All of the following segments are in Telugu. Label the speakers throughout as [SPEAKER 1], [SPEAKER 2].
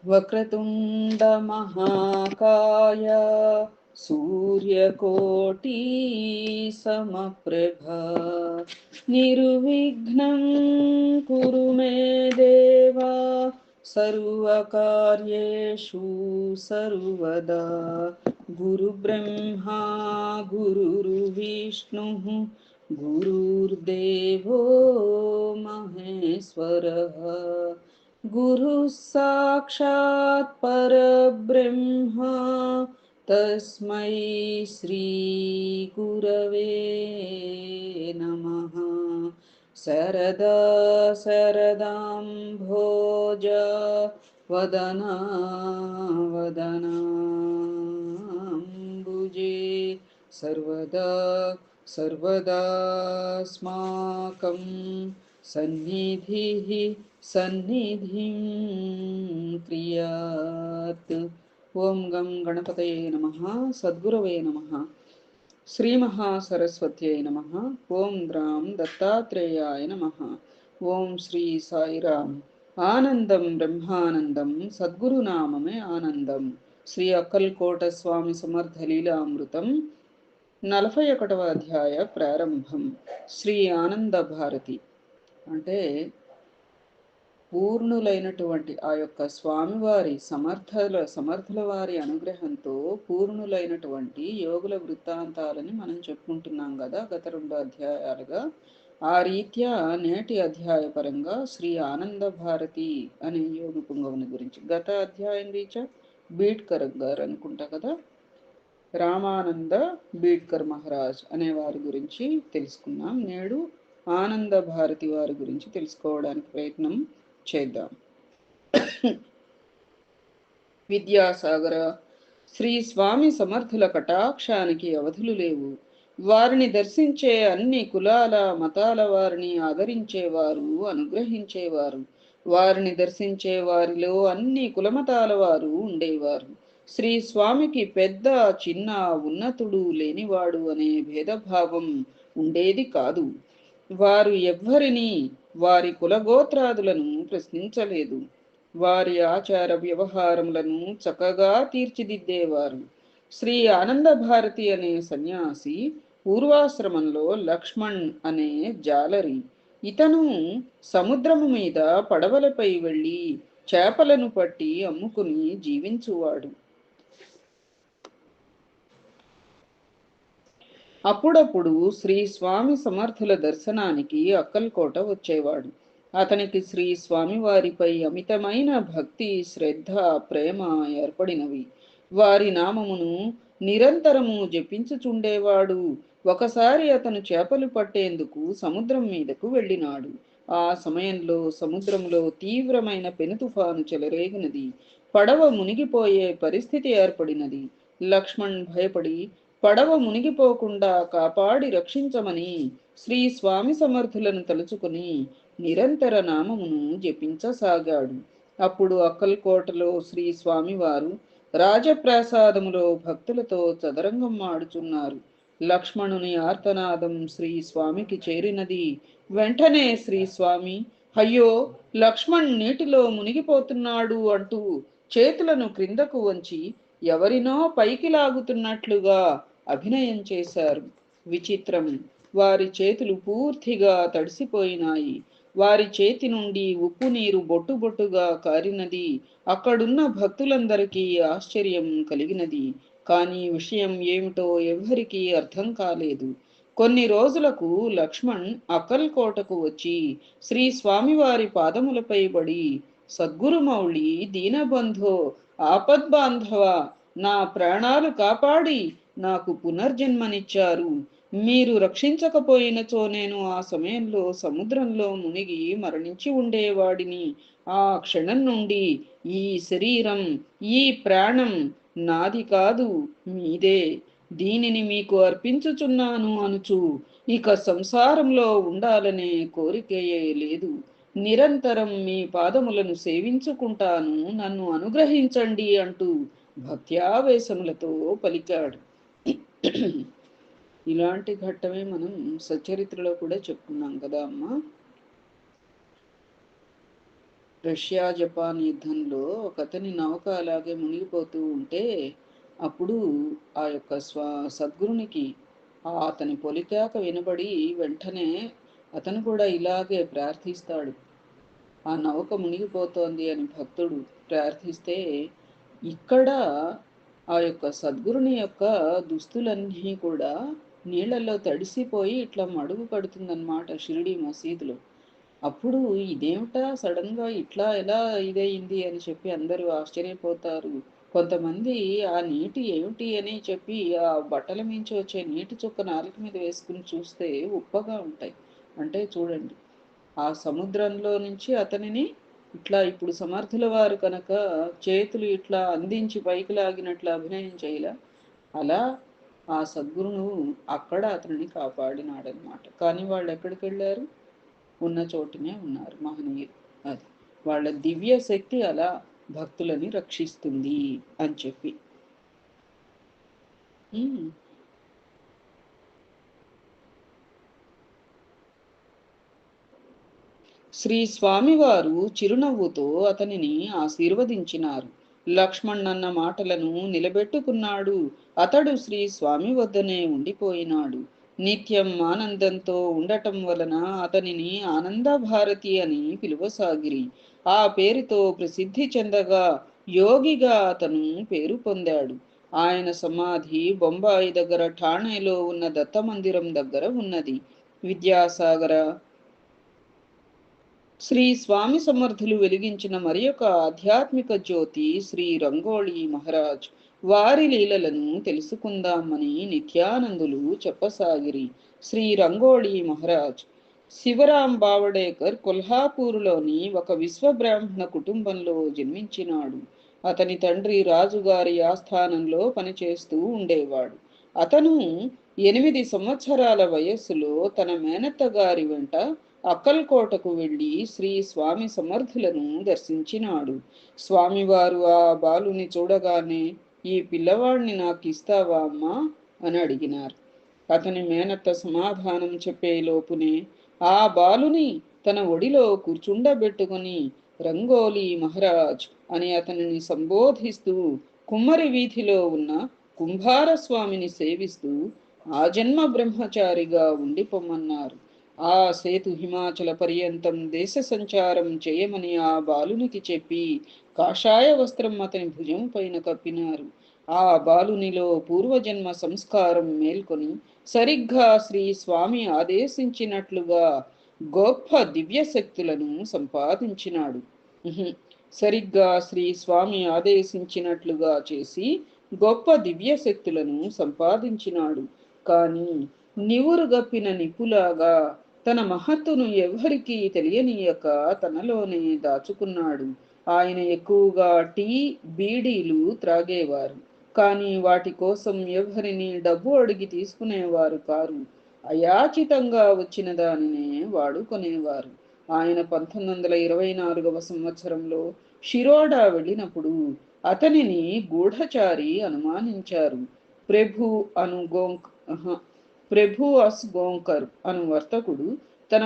[SPEAKER 1] వక్రతుండ మహాకాయ సూర్యకోటి సమప్రభ నిర్విఘ్నం కురు మే దేవా సర్వకార్యేషు సర్వదా గురుబ్రహ్మా గురుర్విష్ణుః గురుర్దేవో మహేశ్వరః गुरुः साक्षात् परब्रह्म तस्मै श्रीगुरवे नमः। सरदा सरदाम्भोज वदना वदनाम्बुजे सर्वदा सर्वदास्माकं सन्निधिः सन्निधिं क्रियात्। ओं गं गणपतये नमः। सद्गुरवे नमः। श्रीमहासरस्वत्यै नमः। ओं ग्रां दत्तात्रेयाय नमः। ओं श्री साईराम। आनंदं ब्रह्मानंदं सद्गुरुनाममे आनंदं। శ్రీ అక్కల్కోట స్వామి సమర్థ లీలామృతం 41వ అధ్యాయ ప్రారంభం. శ్రీ ఆనంద భారతి అంటే పూర్ణులైనటువంటి ఆ యొక్క స్వామివారి సమర్థుల వారి అనుగ్రహంతో పూర్ణులైనటువంటి యోగుల వృత్తాంతాలని మనం చెప్పుకుంటున్నాం కదా గత 2 అధ్యాయాలుగా. ఆ రీత్యా నేటి అధ్యాయ పరంగా శ్రీ ఆనంద భారతి అనే యోగి పుంగవుని గురించి గత అధ్యాయం రీచా బీడ్కర్ గారు అనుకుంటా కదా, రామానంద బీడ్కర్ మహారాజ్ అనే వారి గురించి తెలుసుకున్నాం. నేడు ఆనంద భారతి వారి గురించి తెలుసుకోవడానికి ప్రయత్నం చేద్దాం. విద్యాసాగర శ్రీ స్వామి సమర్థుల కటాక్షానికి అవధులు లేవు. వారిని దర్శించే అన్ని కులాల మతాల వారిని ఆదరించేవారు, అనుగ్రహించేవారు. వారిని దర్శించే వారిలో అన్ని కులమతాల వారు ఉండేవారు. శ్రీ స్వామికి పెద్ద చిన్న ఉన్నతుడు లేనివాడు అనే భేదభావం ఉండేది కాదు. వారు ఎవ్వరిని వారి కులగోత్రాదులను ప్రశ్నించలేదు. వారి ఆచార వ్యవహారములను చక్కగా తీర్చిదిద్దేవారు. శ్రీ ఆనంద భారతి అనే సన్యాసి పూర్వాశ్రమంలో లక్ష్మణ్ అనే జాలరి. ఇతను సముద్రము మీద పడవలపై వెళ్ళి చేపలను పట్టి అమ్ముకుని జీవించువాడు. అప్పుడప్పుడు శ్రీ స్వామి సమర్థుల దర్శనానికి అక్కల్కోట వచ్చేవాడు. అతనికి శ్రీ స్వామి వారిపై అమితమైన భక్తి, శ్రద్ధ, ప్రేమ ఏర్పడినవి. వారి నామమును నిరంతరము జపించుచుండేవాడు. ఒకసారి అతను చేపలు పట్టేందుకు సముద్రం మీదకు వెళ్ళినాడు. ఆ సమయంలో సముద్రంలో తీవ్రమైన పెను తుఫాను చెలరేగినది. పడవ మునిగిపోయే పరిస్థితి ఏర్పడినది. లక్ష్మణ్ భయపడి పడవ మునిగిపోకుండా కాపాడి రక్షించమని శ్రీ స్వామి సమర్థులను తలుచుకుని నిరంతర నామమును జపించసాగాడు. అప్పుడు అక్కల్కోటలో శ్రీ స్వామివారు రాజప్రాసాదములో భక్తులతో చదరంగం ఆడుచున్నారు. లక్ష్మణుని ఆర్తనాదం శ్రీ స్వామికి చేరినది. వెంటనే శ్రీ స్వామి, అయ్యో లక్ష్మణ్ నీటిలో మునిగిపోతున్నాడు అంటూ చేతులను క్రిందకు వంచి ఎవరినో పైకి లాగుతున్నట్లుగా అభినయం చేశారు. విచిత్రం, వారి చేతులు పూర్తిగా తడిసిపోయినాయి. వారి చేతి నుండి ఉప్పు నీరు బొట్టు బొట్టుగా కారినది. అక్కడున్న భక్తులందరికీ ఆశ్చర్యం కలిగినది. కానీ విషయం ఏమిటో ఎవ్వరికీ అర్థం కాలేదు. కొన్ని రోజులకు లక్ష్మణ్ అక్కల్కోటకు వచ్చి శ్రీ స్వామివారి పాదములపై పడి, సద్గురుమౌళి, దీనబంధో, ఆపద్బాంధవ, నా ప్రాణాలు కాపాడి నాకు పునర్జన్మనిచ్చారు. మీరు రక్షించకపోయినచో నేను ఆ సమయంలో సముద్రంలో మునిగి మరణించి ఉండేవాడిని. ఆ క్షణం నుండి ఈ శరీరం, ఈ ప్రాణం నాది కాదు, మీదే. దీనిని మీకు అర్పించుచున్నాను అనుచు ఇక సంసారంలో ఉండాలనే కోరికయే లేదు. నిరంతరం మీ పాదములను సేవించుకుంటాను, నన్ను అనుగ్రహించండి అంటూ భక్త్యావేశములతో పలికాడు. ఇలాంటి ఘట్టమే మనం సచరిత్రలో కూడా చెప్పుకున్నాం కదా అమ్మా. రష్యా జపాన్ యుద్ధంలో ఒకతని నౌక అలాగే మునిగిపోతూ ఉంటే అప్పుడు ఆ యొక్క సద్గురునికి అతని పొలికాక వినబడి వెంటనే అతను కూడా ఇలాగే ప్రార్థిస్తాడు. ఆ నౌక మునిగిపోతోంది అని భక్తుడు ప్రార్థిస్తే ఇక్కడ ఆ యొక్క సద్గురుని యొక్క దుస్తులన్నీ కూడా నీళ్లలో తడిసిపోయి ఇట్లా మడుగు కడుతుందన్నమాట షిరిడి మసీదులో. అప్పుడు ఇదేమిటా సడన్ గా ఇట్లా ఎలా ఇదయింది అని చెప్పి అందరూ ఆశ్చర్యపోతారు. కొంతమంది ఆ నీటి ఏమిటి అని చెప్పి ఆ బట్టల మించి వచ్చే నీటి చుక్క నాలుక మీద వేసుకుని చూస్తే ఉప్పగా ఉంటాయి. అంటే చూడండి, ఆ సముద్రంలో నుంచి అతనిని ఇట్లా ఇప్పుడు సమర్థుల వారు కనుక చేతులు ఇట్లా అందించి పైకి లాగినట్లు అభినయం చేయలే, అలా ఆ సద్గురును అక్కడ అతనిని కాపాడినాడనమాట. కానీ వాళ్ళు ఎక్కడికి వెళ్ళారు? ఉన్న చోటునే ఉన్నారు మహనీయులు. అది వాళ్ళ దివ్య శక్తి అలా భక్తులని రక్షిస్తుంది అని చెప్పి. శ్రీ స్వామివారు చిరునవ్వుతో అతనిని ఆశీర్వదించినారు. లక్ష్మణన్న మాటలను నిలబెట్టుకున్నాడు. అతడు శ్రీ స్వామి వద్దనే ఉండిపోయినాడు. నిత్యం ఆనందంతో ఉండటం వలన అతనిని ఆనందభారతి అని పిలువసాగిరి. ఆ పేరుతో ప్రసిద్ధి చెందగా యోగిగా అతను పేరు పొందాడు. ఆయన సమాధి బొంబాయి దగ్గర ఠాణేలో ఉన్న దత్త మందిరం దగ్గర ఉన్నది. విద్యాసాగర శ్రీ స్వామి సమర్థులు వెలిగించిన మరి ఒక ఆధ్యాత్మిక జ్యోతి శ్రీ రంగోళి మహారాజ్. వారి లీలలను తెలుసుకుందామని నిత్యానందులు చెప్పసాగిరి. శ్రీ రంగోళి మహారాజ్ శివరాం బావడేకర్ కొల్హాపూరులోని ఒక విశ్వబ్రాహ్మణ కుటుంబంలో జన్మించినాడు. అతని తండ్రి రాజుగారి ఆస్థానంలో పనిచేస్తూ ఉండేవాడు. అతను 8 సంవత్సరాల వయస్సులో తన మేనత్త గారి వెంట అక్కల్కోటకు వెళ్ళి శ్రీ స్వామి సమర్థులను దర్శించినాడు. స్వామివారు ఆ బాలుని చూడగానే, ఈ పిల్లవాడిని నాకు ఇస్తావా అమ్మా అని అడిగినారు. అతని మేనత్త సమాధానం చెప్పే లోపునే ఆ బాలుని తన ఒడిలో కూర్చుండబెట్టుకుని రంగోలి మహారాజ్ అని అతనిని సంబోధిస్తూ కుమ్మరి వీధిలో ఉన్న కుంభారస్వామిని సేవిస్తూ ఆజన్మ బ్రహ్మచారిగా ఉండిపోమన్నారు. ఆ సేతు హిమాచల పర్యంతం దేశ సంచారం చేయమని ఆ బాలునికి చెప్పి కాషాయ వస్త్రం అతని భుజం పైన కప్పినారు. ఆ బాలునిలో పూర్వజన్మ సంస్కారం మేల్కొని సరిగ్గా శ్రీ స్వామి ఆదేశించినట్లుగా గొప్ప దివ్య శక్తులను సంపాదించినాడు. సరిగ్గా శ్రీ స్వామి ఆదేశించినట్లుగా చేసి గొప్ప దివ్య శక్తులను సంపాదించినాడు. కానీ నివురుగప్పిన నిప్పులాగా తన మహత్తును ఎవరికీ తెలియనీయక తనలోనే దాచుకున్నాడు. ఆయన ఎక్కువగా టీ, బీడీలు త్రాగేవారు. కానీ వాటి కోసం ఎవరిని డబ్బు అడిగి తీసుకునేవారు కారు. అయాచితంగా వచ్చిన దానినే వాడుకొనేవారు. ఆయన 1924వ సంవత్సరంలో షిరోడా వెళ్ళినప్పుడు అతనిని గూఢచారి అనుమానించారు. ప్రభు అను గోంక్ ప్రభు అస్ గోంకర్ అను వర్తకుడు తన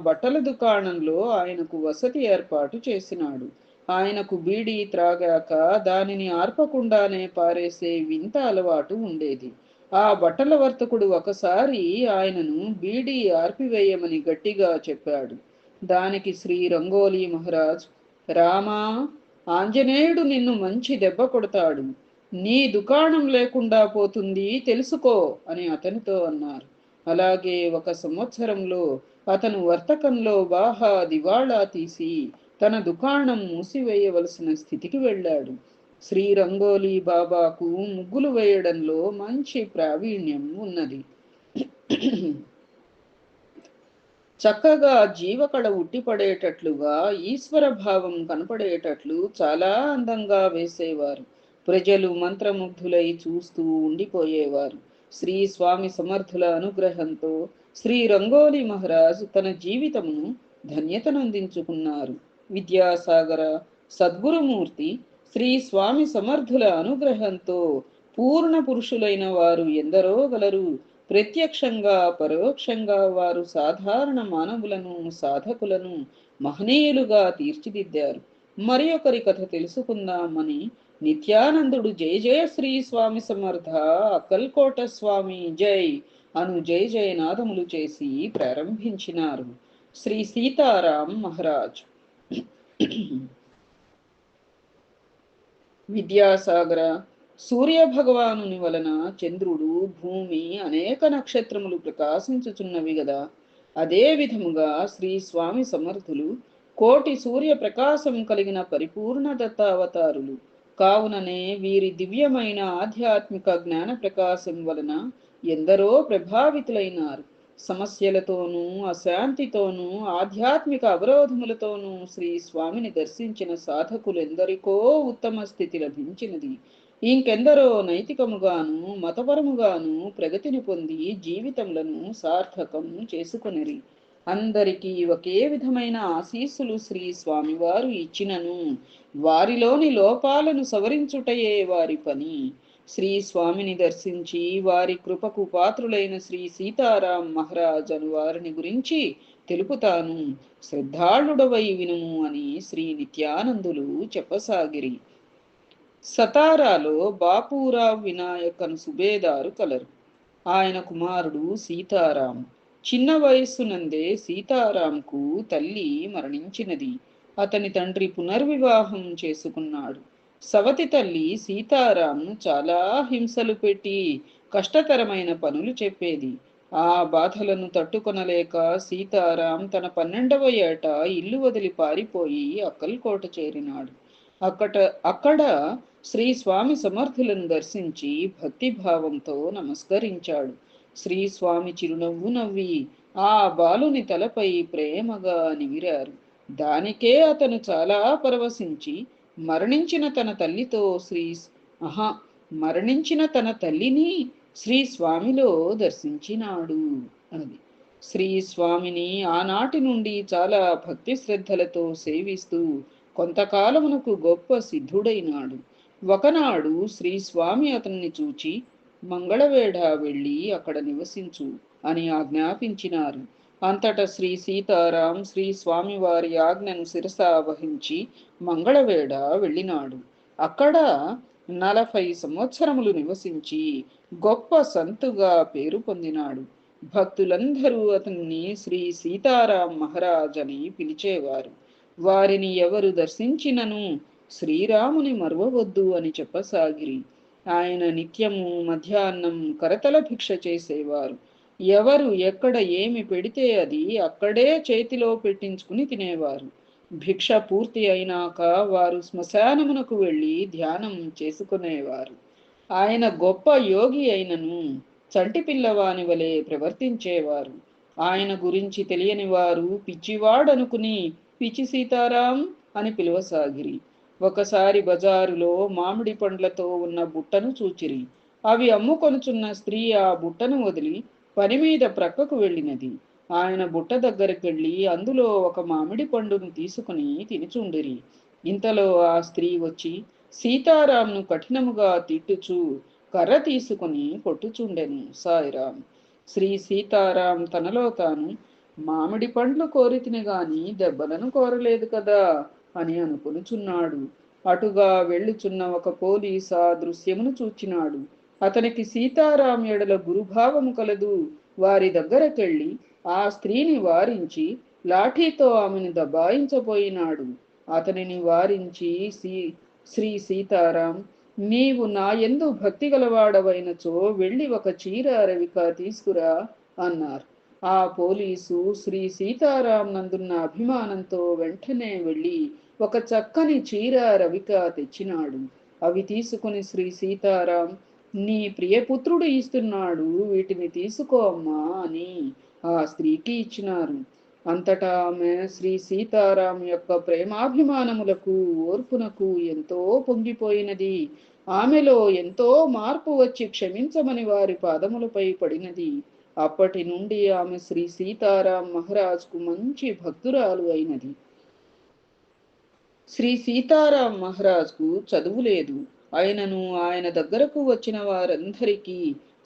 [SPEAKER 1] బట్టల దుకాణంలో ఆయనకు వసతి ఏర్పాటు చేసినాడు. ఆయనకు బీడీ త్రాగాక దానిని ఆర్పకుండానే పారేసే వింత అలవాటు ఉండేది. ఆ బట్టల వర్తకుడు ఒకసారి ఆయనను బీడీ ఆర్పివేయమని గట్టిగా చెప్పాడు. దానికి శ్రీ రంగోలి మహారాజ్, రామా, ఆంజనేయుడు నిన్ను మంచి దెబ్బ కొడతాడు, నీ దుకాణం లేకుండా పోతుంది తెలుసుకో అని అతనితో అన్నారు. అలాగే 1 సంవత్సరంలో అతను వర్తకంలో బాహా దివాళా తీసి తన దుకాణం మూసివేయవలసిన స్థితికి వెళ్ళాడు. శ్రీ రంగోలి బాబాకు ముగ్గులు వేయడంలో మంచి ప్రావీణ్యం ఉన్నది. చక్కగా జీవకళ ఉట్టిపడేటట్లుగా ఈశ్వర భావం కనపడేటట్లు చాలా అందంగా వేసేవారు. ప్రజలు మంత్రముగ్ధులై చూస్తూ ఉండిపోయేవారు. శ్రీ స్వామి సమర్థుల అనుగ్రహంతో శ్రీ రంగోలి మహారాజ్ తన జీవితమును ధన్యతనందించుకున్నారు. విద్యాసాగర సద్గురుమూర్తి శ్రీ స్వామి సమర్థుల అనుగ్రహంతో పూర్ణ పురుషులైన వారు ఎందరో గలరు. ప్రత్యక్షంగా పరోక్షంగా వారు సాధారణ మానవులను, సాధకులను మహనీయులుగా తీర్చిదిద్దారు. మరి ఒకరి కథ తెలుసుకుందామని నిత్యానందుడు జయ జయ శ్రీ స్వామి సమర్థ అక్కల్కోట స్వామి జై అను జయ జయనాదములు చేసి ప్రారంభించినారు. శ్రీ సీతారాం మహారాజ్. విద్యాసాగర, సూర్య భగవానుని వలన చంద్రుడు, భూమి, అనేక నక్షత్రములు ప్రకాశించుచున్నవి గదా. అదే విధముగా శ్రీ స్వామి సమర్థులు కోటి సూర్య ప్రకాశం కలిగిన పరిపూర్ణ దత్తావతారులు కావుననే వీరి దివ్యమైన ఆధ్యాత్మిక జ్ఞాన ప్రకాశం వలన ఎందరో ప్రభావితులైనారు. సమస్యలతోనూ, అశాంతితోనూ, ఆధ్యాత్మిక అవరోధములతోనూ శ్రీ స్వామిని దర్శించిన సాధకులెందరికో ఉత్తమ స్థితి లభించినది. ఇంకెందరో నైతికముగాను, మతపరముగాను ప్రగతిని పొంది జీవితములను సార్థకం చేసుకొనిరి. అందరికీ ఒకే విధమైన ఆశీస్సులు శ్రీ స్వామివారు ఇచ్చినను వారిలోని లోపాలను సవరించుటయే వారి పని. శ్రీ స్వామిని దర్శించి వారి కృపకు పాత్రులైన శ్రీ సీతారాం మహారాజ్ అను వారిని గురించి తెలుపుతాను, శ్రద్ధాళుడవై వినుము అని శ్రీ నిత్యానందులు చెప్పసాగిరి. సతారాలో బాపూరావు వినాయక్ అను సుబేదారు కలరు. ఆయన కుమారుడు సీతారాం. చిన్న వయస్సునందే సీతారాంకు తల్లి మరణించినది. అతని తండ్రి పునర్వివాహం చేసుకున్నాడు. సవతి తల్లి సీతారాంను చాలా హింసలు పెట్టి కష్టతరమైన పనులు చెప్పేది. ఆ బాధలను తట్టుకొనలేక సీతారాం తన 12వ ఏట ఇల్లు వదిలి పారిపోయి అక్కల్కోట చేరినాడు. అక్కడ శ్రీ స్వామి సమర్థులను దర్శించి భక్తిభావంతో నమస్కరించాడు. శ్రీ స్వామి చిరునవ్వు నవ్వి ఆ బాలుని తలపై ప్రేమగా నివిరారు. దానికే అతను చాలా పరవశించి మరణించిన తన తల్లితో మరణించిన తన తల్లిని శ్రీ స్వామిలో దర్శించినాడు. అది శ్రీ స్వామిని ఆనాటి నుండి చాలా భక్తి శ్రద్ధలతో సేవిస్తూ కొంతకాలమునకు గొప్ప సిద్ధుడైనాడు. ఒకనాడు శ్రీ స్వామి అతన్ని చూచి మంగళవేఢ వెళ్ళి అక్కడ నివసించు అని ఆజ్ఞాపించినారు. అంతటా శ్రీ సీతారాం శ్రీ స్వామి వారి ఆజ్ఞను శిరసావహించి మంగళవేఢ వెళ్ళినాడు. అక్కడ 40 సంవత్సరములు నివసించి గొప్ప సంతుగా పేరు పొందినాడు. భక్తులందరూ అతన్ని శ్రీ సీతారాం మహారాజ్ అని పిలిచేవారు. వారిని ఎవరు దర్శించినను శ్రీరాముని మరువవద్దు అని చెప్పసాగిరి. ఆయన నిత్యము మధ్యాహ్నం కరతల భిక్ష చేసేవారు. ఎవరు ఎక్కడ ఏమి పెడితే అది అక్కడే చేతిలో పెట్టించుకుని తినేవారు. భిక్ష పూర్తి అయినాక వారు శ్మశానమునకు వెళ్ళి ధ్యానం చేసుకునేవారు. ఆయన గొప్ప యోగి అయినను చంటి పిల్లవాని వలె ప్రవర్తించేవారు. ఆయన గురించి తెలియని వారు పిచ్చివాడనుకుని పిచ్చి సీతారాం అని పిలువసాగిరి. ఒకసారి బజారులో మామిడి పండ్లతో ఉన్న బుట్టను చూచిరి. అవి అమ్ముకొనుచున్న స్త్రీ ఆ బుట్టను వదిలి పని మీద ప్రక్కకు వెళ్ళినది. ఆయన బుట్ట దగ్గరికెళ్ళి అందులో ఒక మామిడి పండును తీసుకుని తినిచుండిరి. ఇంతలో ఆ స్త్రీ వచ్చి సీతారాంను కఠినముగా తిట్టుచు కర్ర తీసుకుని కొట్టుచుండెను. సాయిరాం. శ్రీ సీతారాం తనలో తాను మామిడి పండ్లు కోరితిని గాని దెబ్బలను కోరలేదు కదా అని అనుకునుచున్నాడు. అటుగా వెళ్ళుచున్న ఒక పోలీసు ఆ దృశ్యమును చూచినాడు. అతనికి సీతారాం ఎడల గురుభావము కలదు. వారి దగ్గరకెళ్ళి ఆ స్త్రీని వారించి లాఠీతో ఆమెను దబాయించబోయినాడు. అతనిని వారించి శ్రీ సీతారాం, నీవు నా యందు భక్తి గలవాడవైనచో వెళ్ళి ఒక చీర రవిక తీసుకురా అన్నారు. ఆ పోలీసు శ్రీ సీతారాం నందున్న అభిమానంతో వెంటనే వెళ్ళి ఒక చక్కని చీర రవిక తెచ్చినాడు. అవి తీసుకుని శ్రీ సీతారాం, నీ ప్రియపుత్రుడు ఇస్తున్నాడు, వీటిని తీసుకో అమ్మా అని ఆ స్త్రీకి ఇచ్చినారు. అంతటా ఆమె శ్రీ సీతారాం యొక్క ప్రేమాభిమానములకు ఓర్పునకు ఎంతో పొంగిపోయినది. ఆమెలో ఎంతో మార్పు వచ్చి క్షమించమని వారి పాదములపై పడినది. అప్పటి నుండి ఆమె శ్రీ సీతారాం మహారాజ్కు మంచి భక్తురాలు అయినది. శ్రీ సీతారాం మహారాజ్కు చదువు లేదు. ఆయనను ఆయన దగ్గరకు వచ్చిన వారందరికీ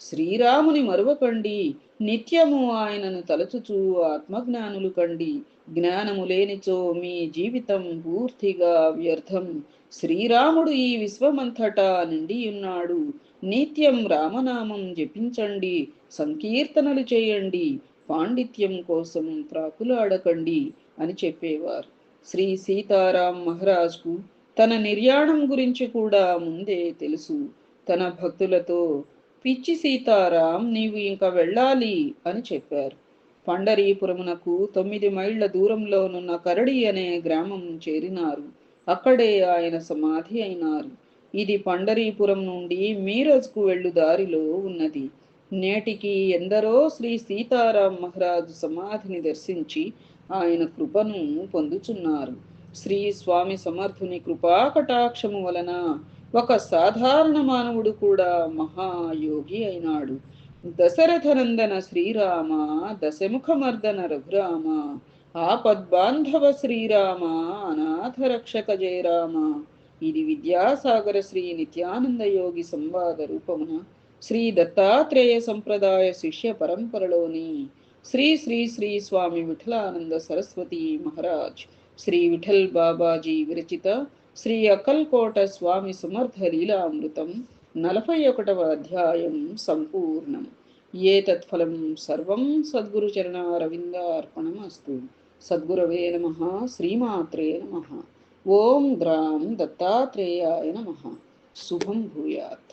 [SPEAKER 1] శ్రీరాముని మరువకండి, నిత్యము ఆయనను తలచుచూ ఆత్మజ్ఞానులు కండి. జ్ఞానము లేనిచో మీ జీవితం పూర్తిగా వ్యర్థం. శ్రీరాముడు ఈ విశ్వమంతటా నిండియున్నాడు. నిత్యం రామనామం జపించండి, సంకీర్తనలు చేయండి, పాండిత్యం కోసం త్రాకులాడకండి అని చెప్పేవారు. శ్రీ సీతారాం మహారాజ్కు తన నిర్యాణం గురించి కూడా ముందే తెలుసు. తన భక్తులతో, పిచ్చి సీతారాం, నీవు ఇంకా వెళ్ళాలి అని చెప్పారు. పండరీపురమునకు 9 మైళ్ళ దూరంలోనున్న కరడి అనే గ్రామం చేరినారు. అక్కడే ఆయన సమాధి అయినారు. ఇది పండరీపురం నుండి మీరజ్కు వెళ్ళు దారిలో ఉన్నది. నేటికి ఎందరో శ్రీ సీతారాం మహారాజు సమాధిని దర్శించి ఆయన కృపను పొందుచున్నారు. శ్రీ స్వామి సమర్థుని కృపాకటాక్షము వలన ఒక సాధారణ మానవుడు కూడా మహాయోగి అయినాడు. దశరథనందన శ్రీరామ, దశముఖమర్దన రఘురామ, ఆపద్బాంధవ శ్రీరామ, అనాథ రక్షక జయరామ. ఇది విద్యాసాగర శ్రీ నిత్యానంద యోగి సంవాద రూపమున శ్రీ దత్తాత్రేయ సంప్రదాయ శిష్య పరంపరలోని శ్రీ శ్రీ శ్రీ స్వామి విఠలానంద సరస్వతి మహారాజ్, శ్రీ విఠల్ బాబాజీ విరచిత శ్రీ అక్కల్కోట స్వామి సమర్థ లీలామృతం 41వ అధ్యాయం సంపూర్ణం. ఏ తత్ఫలం సర్వం సద్గురు చరణారవిందార్పణమస్తు. సద్గురవే నమః. శ్రీమాత్రే నమః. ఓం గ్రాం దత్తాత్రేయాయ నమః. శుభం భూయాత్.